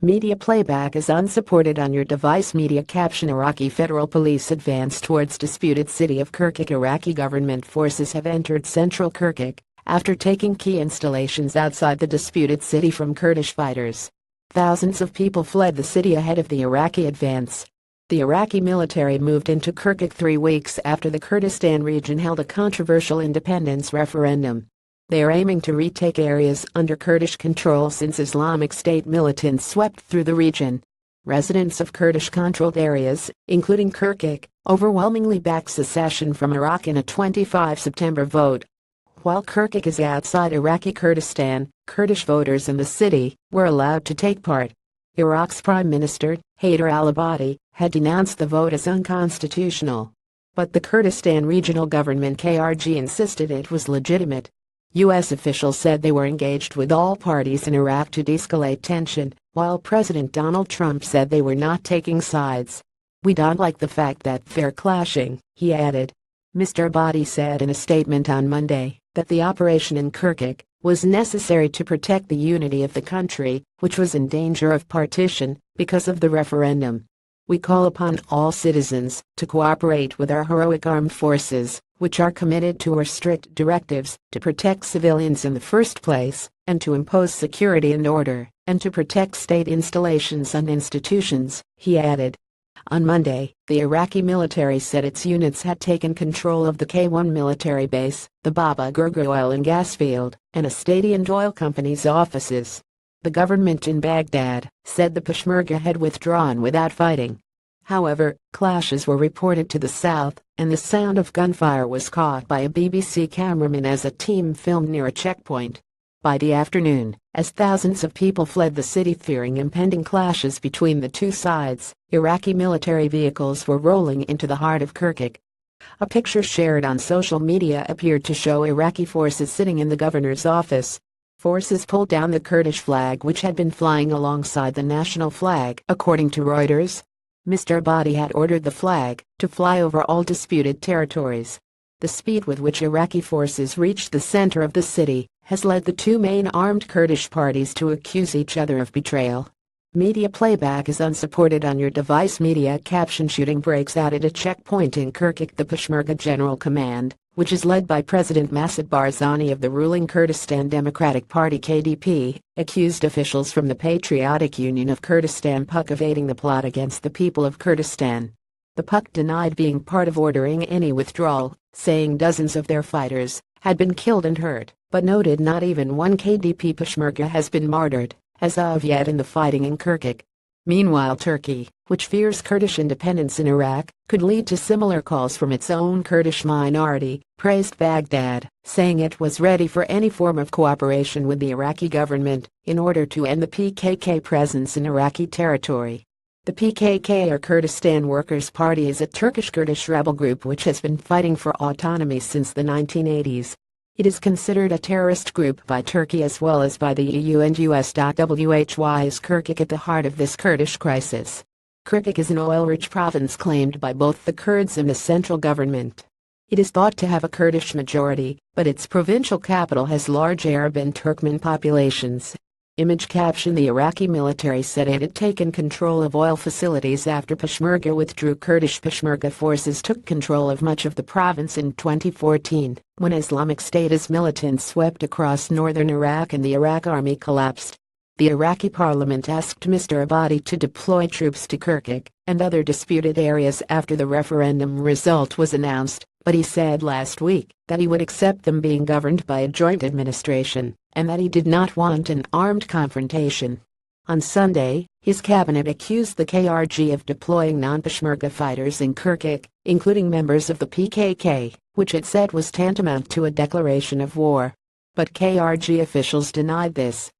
Media playback is unsupported on your device. Media caption: Iraqi federal police advance towards disputed city of Kirkuk. Iraqi government forces have entered central Kirkuk after taking key installations outside the disputed city from Kurdish fighters. Thousands of people fled the city ahead of the Iraqi advance. The Iraqi military moved into Kirkuk 3 weeks after the Kurdistan region held a controversial independence referendum. They are aiming to retake areas under Kurdish control since Islamic State militants swept through the region. Residents of Kurdish-controlled areas, including Kirkuk, overwhelmingly backed secession from Iraq in a 25 September vote. While Kirkuk is outside Iraqi Kurdistan, Kurdish voters in the city were allowed to take part. Iraq's Prime Minister, Haider al-Abadi, had denounced the vote as unconstitutional. But the Kurdistan Regional Government (KRG) insisted it was legitimate. U.S. officials said they were engaged with all parties in Iraq to de-escalate tension, while President Donald Trump said they were not taking sides. "We don't like the fact that they're clashing," he added. Mr. Abadi said in a statement on Monday that the operation in Kirkuk was necessary to protect the unity of the country, which was in danger of partition because of the referendum. "We call upon all citizens to cooperate with our heroic armed forces, which are committed to our strict directives to protect civilians in the first place, and to impose security and order, and to protect state installations and institutions," he added. On Monday, the Iraqi military said its units had taken control of the K1 military base, the Baba Gurgur oil and gas field, and a state-owned oil company's offices. The government in Baghdad said the Peshmerga had withdrawn without fighting. However, clashes were reported to the south, and the sound of gunfire was caught by a BBC cameraman as a team filmed near a checkpoint. By the afternoon, as thousands of people fled the city fearing impending clashes between the two sides, Iraqi military vehicles were rolling into the heart of Kirkuk. A picture shared on social media appeared to show Iraqi forces sitting in the governor's office. Forces pulled down the Kurdish flag, which had been flying alongside the national flag, according to Reuters. Mr. Abadi had ordered the flag to fly over all disputed territories. The speed with which Iraqi forces reached the center of the city has led the two main armed Kurdish parties to accuse each other of betrayal. Media playback is unsupported on your device. Media caption: Shooting breaks out at a checkpoint in Kirkuk. The Peshmerga General Command, which is led by President Massoud Barzani of the ruling Kurdistan Democratic Party (KDP), accused officials from the Patriotic Union of Kurdistan (PUK) of aiding the plot against the people of Kurdistan. The PUK denied being part of ordering any withdrawal, saying dozens of their fighters had been killed and hurt, but noted not even one KDP Peshmerga has been martyred as of yet in the fighting in Kirkuk. Meanwhile, Turkey, which fears Kurdish independence in Iraq could lead to similar calls from its own Kurdish minority, praised Baghdad, saying it was ready for any form of cooperation with the Iraqi government in order to end the PKK presence in Iraqi territory. The PKK, or Kurdistan Workers' Party, is a Turkish Kurdish rebel group which has been fighting for autonomy since the 1980s. It is considered a terrorist group by Turkey as well as by the EU and US. Why is Kirkuk at the heart of this Kurdish crisis? Kirkuk is an oil-rich province claimed by both the Kurds and the central government. It is thought to have a Kurdish majority, but its provincial capital has large Arab and Turkmen populations. Image caption: The Iraqi military said it had taken control of oil facilities after Peshmerga withdrew. Kurdish Peshmerga forces took control of much of the province in 2014, when Islamic State's militants swept across northern Iraq and the Iraq army collapsed. The Iraqi parliament asked Mr. Abadi to deploy troops to Kirkuk and other disputed areas after the referendum result was announced, but he said last week that he would accept them being governed by a joint administration, and that he did not want an armed confrontation. On Sunday, his cabinet accused the KRG of deploying non-Peshmerga fighters in Kirkuk, including members of the PKK, which it said was tantamount to a declaration of war. But KRG officials denied this.